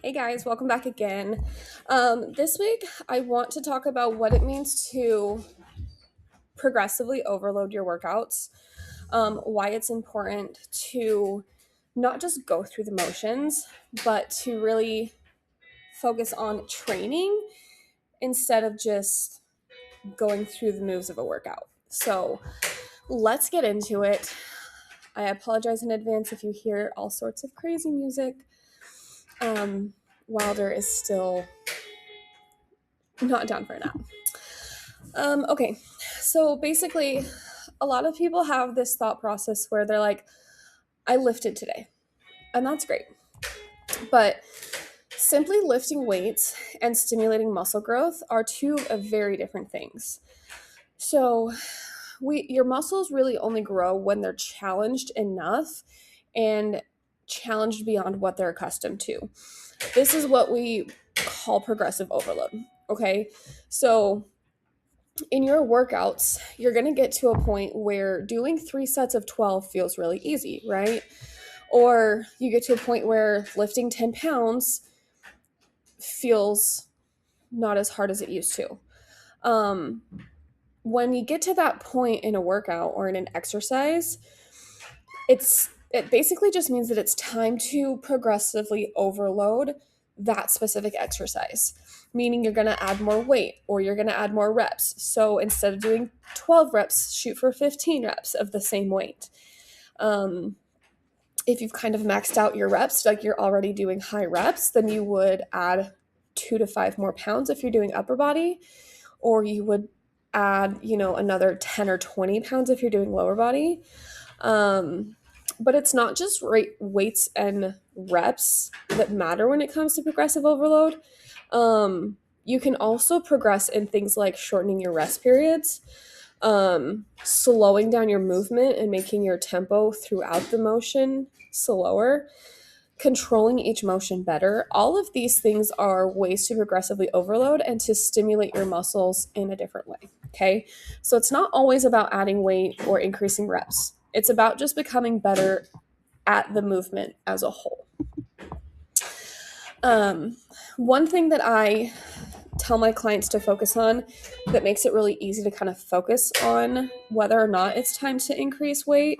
Hey guys, welcome back again. This week, I want to talk about what it means to progressively overload your workouts, why it's important to not just go through the motions, but to really focus on training instead of just going through the moves of a workout. So let's get into it. I apologize in advance if you hear all sorts of crazy music. Wilder is still not down for a nap. Okay, so basically, a lot of people have this thought process where they're like, I lifted today, and that's great. But simply lifting weights and stimulating muscle growth are two very different things. So, your muscles really only grow when they're challenged enough and challenged beyond what they're accustomed to. This is what we call progressive overload. Okay, so in your workouts, you're going to get to a point where doing 3 sets of 12 feels really easy, right? Or you get to a point where lifting 10 pounds feels not as hard as it used to. Um, when you get to that point in a workout or in an exercise, it basically just means that it's time to progressively overload that specific exercise, meaning you're going to add more weight or you're going to add more reps. So instead of doing 12 reps, shoot for 15 reps of the same weight. If you've kind of maxed out your reps, like you're already doing high reps, then you would add 2 to 5 more pounds if you're doing upper body, or you would add, another 10 or 20 pounds if you're doing lower body. But it's not just weights and reps that matter when it comes to progressive overload. You can also progress in things like shortening your rest periods, slowing down your movement and making your tempo throughout the motion slower, controlling each motion better. All of these things are ways to progressively overload and to stimulate your muscles in a different way. Okay. So it's not always about adding weight or increasing reps. It's about just becoming better at the movement as a whole. One thing that I tell my clients to focus on that makes it really easy to kind of focus on whether or not it's time to increase weight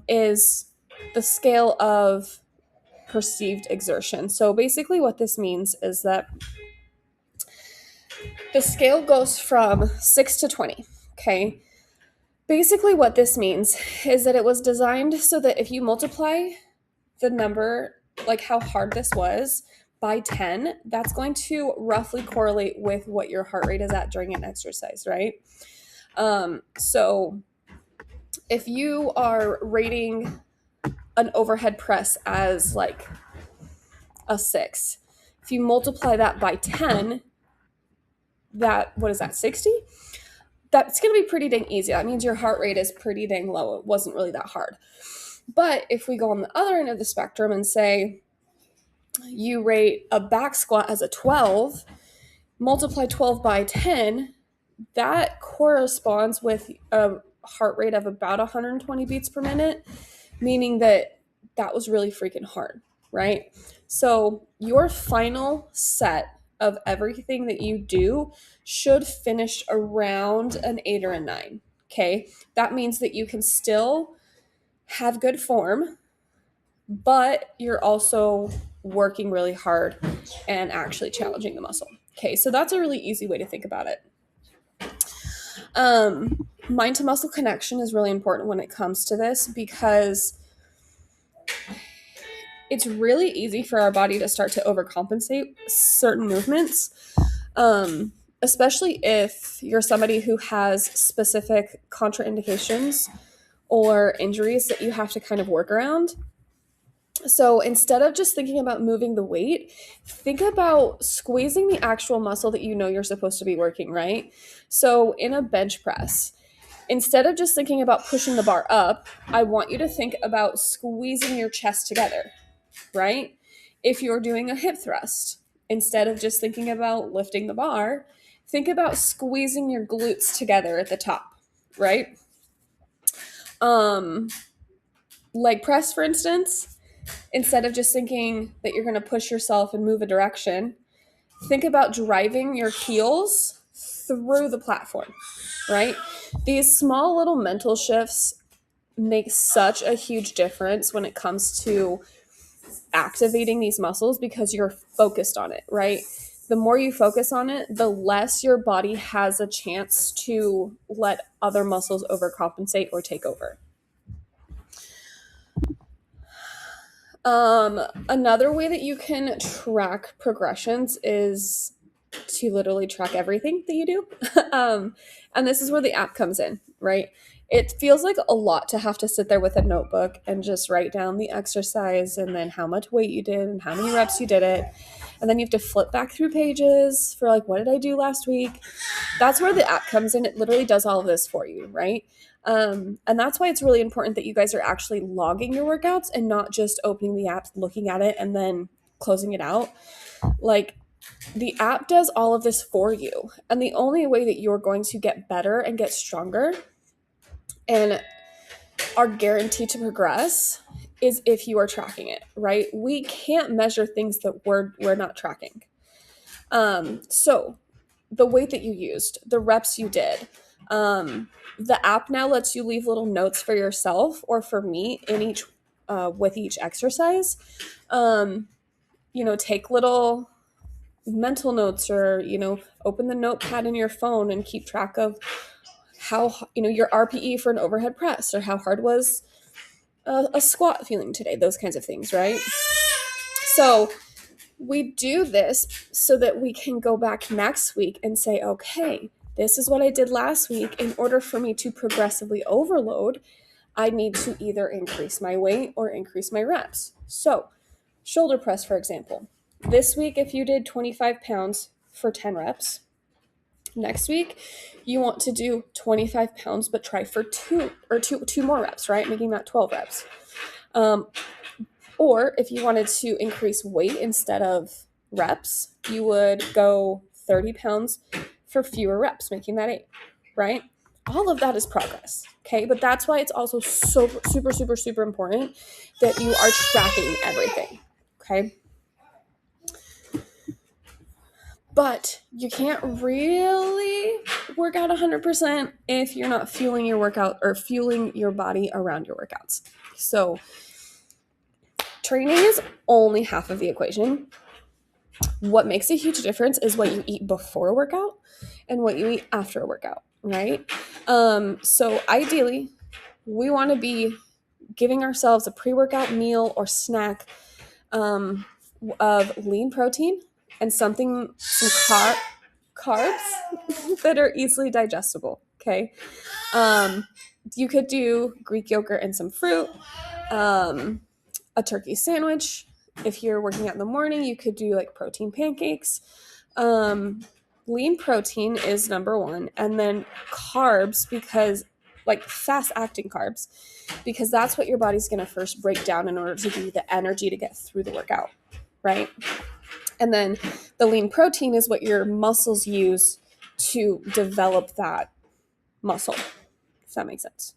is the scale of perceived exertion. So basically what this means is that the scale goes from 6 to 20, okay? Basically what this means is that it was designed so that if you multiply the number, like how hard this was, by 10, that's going to roughly correlate with what your heart rate is at during an exercise, right? So if you are rating an overhead press as like a 6, if you multiply that by 10, what is that, 60? That's going to be pretty dang easy. That means your heart rate is pretty dang low. It wasn't really that hard. But if we go on the other end of the spectrum and say you rate a back squat as a 12, multiply 12 by 10, that corresponds with a heart rate of about 120 beats per minute, meaning that was really freaking hard, right? So your final set of everything that you do should finish around an 8 or a 9, okay? That means that you can still have good form, but you're also working really hard and actually challenging the muscle. Okay, so that's a really easy way to think about it. Mind to muscle connection is really important when it comes to this because it's really easy for our body to start to overcompensate certain movements, especially if you're somebody who has specific contraindications or injuries that you have to kind of work around. So instead of just thinking about moving the weight, think about squeezing the actual muscle that you know you're supposed to be working, right? So in a bench press, instead of just thinking about pushing the bar up, I want you to think about squeezing your chest together, right? If you're doing a hip thrust, instead of just thinking about lifting the bar, think about squeezing your glutes together at the top, right? Leg press, for instance, instead of just thinking that you're going to push yourself and move a direction, think about driving your heels through the platform, right? These small little mental shifts make such a huge difference when it comes to activating these muscles because you're focused on it, right? The more you focus on it, the less your body has a chance to let other muscles overcompensate or take over. Another way that you can track progressions is to literally track everything that you do. And this is where the app comes in, right? It feels like a lot to have to sit there with a notebook and just write down the exercise and then how much weight you did and how many reps you did it. And then you have to flip back through pages for like, what did I do last week? That's where the app comes in. It literally does all of this for you, right? And that's why it's really important that you guys are actually logging your workouts and not just opening the app, looking at it, and then closing it out. Like, the app does all of this for you. And the only way that you're going to get better and get stronger and are guaranteed to progress is if you are tracking it, right? We can't measure things that we're not tracking. So the weight that you used, the reps you did, the app now lets you leave little notes for yourself or for me in each with each exercise. Take little mental notes, or open the notepad in your phone and keep track of how your RPE for an overhead press, or how hard was a squat feeling today, those kinds of things, right? So we do this so that we can go back next week and say, okay, this is what I did last week. In order for me to progressively overload, I need to either increase my weight or increase my reps. So shoulder press, for example, this week, if you did 25 pounds for 10 reps, next week you want to do 25 pounds, but try for two more reps, right? Making that 12 reps. Or if you wanted to increase weight instead of reps, you would go 30 pounds for fewer reps, making that 8, right? All of that is progress, okay? But that's why it's also so super, super, super important that you are tracking everything, okay? But you can't really work out 100% if you're not fueling your workout or fueling your body around your workouts. So training is only half of the equation. What makes a huge difference is what you eat before a workout and what you eat after a workout, right? So ideally, we want to be giving ourselves a pre-workout meal or snack of lean protein and some carbs that are easily digestible, okay? You could do Greek yogurt and some fruit, a turkey sandwich. If you're working out in the morning, you could do like protein pancakes. Lean protein is number one, and then carbs, because like fast acting carbs, because that's what your body's going to first break down in order to give you the energy to get through the workout, right? And then the lean protein is what your muscles use to develop that muscle, if that makes sense.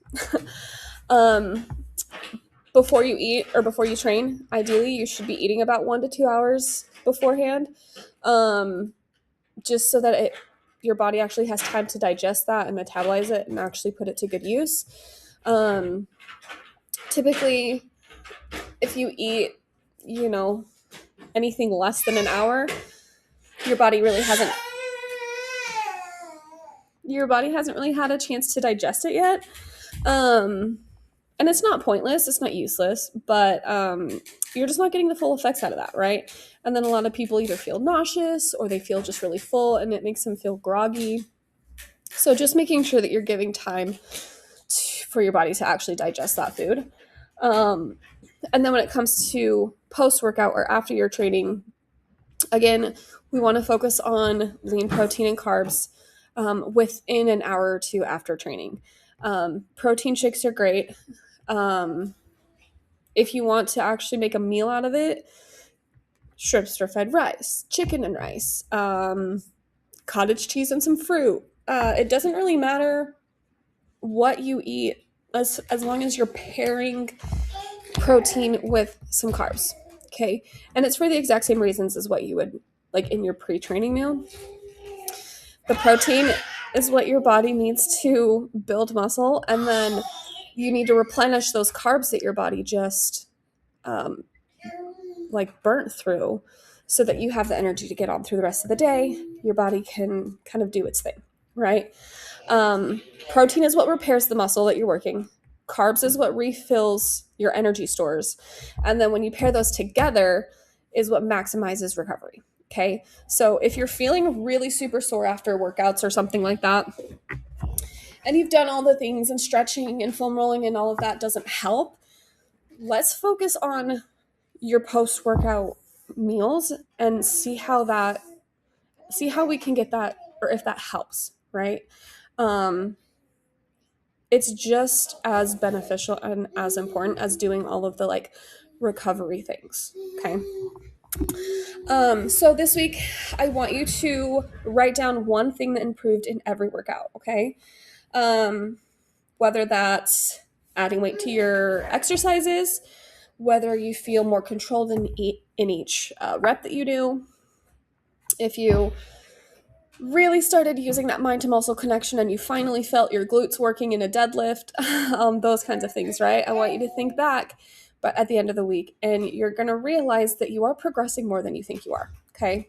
Before you eat or before you train, ideally you should be eating about 1 to 2 hours beforehand, just so that your body actually has time to digest that and metabolize it and actually put it to good use. Typically, if you eat, anything less than an hour, your body hasn't really had a chance to digest it yet. And it's not pointless, it's not useless, but you're just not getting the full effects out of that, right? And then a lot of people either feel nauseous or they feel just really full and it makes them feel groggy. So just making sure that you're giving time for your body to actually digest that food. And then when it comes to post-workout or after your training, again, we want to focus on lean protein and carbs within an hour or two after training. Protein shakes are great. If you want to actually make a meal out of it, shrimp stir-fried rice, chicken and rice, cottage cheese and some fruit. It doesn't really matter what you eat as long as you're pairing protein with some carbs. Okay. And it's for the exact same reasons as what you would like in your pre-training meal. The protein is what your body needs to build muscle, and then you need to replenish those carbs that your body just um, like burnt through so that you have the energy to get on through the rest of the day. Your body can kind of do its thing, right? Protein is what repairs the muscle that you're working. Carbs is what refills your energy stores. And then when you pair those together is what maximizes recovery. Okay. So if you're feeling really super sore after workouts or something like that, and you've done all the things and stretching and foam rolling and all of that doesn't help, let's focus on your post-workout meals and see how we can get that, or if that helps, right? It's just as beneficial and as important as doing all of the like recovery things. Okay. So this week I want you to write down one thing that improved in every workout. Okay. Whether that's adding weight to your exercises, whether you feel more controlled in each rep that you do, if you really started using that mind to muscle connection and you finally felt your glutes working in a deadlift, those kinds of things, right? I want you to think back, but at the end of the week, and you're going to realize that you are progressing more than you think you are. Okay.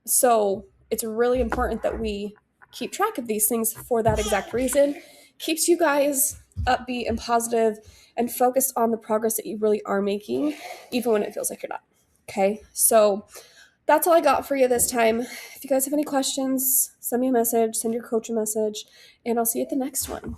So it's really important that we keep track of these things for that exact reason. Keeps you guys upbeat and positive and focused on the progress that you really are making, even when it feels like you're not. Okay. So that's all I got for you this time. If you guys have any questions, send me a message, send your coach a message, and I'll see you at the next one.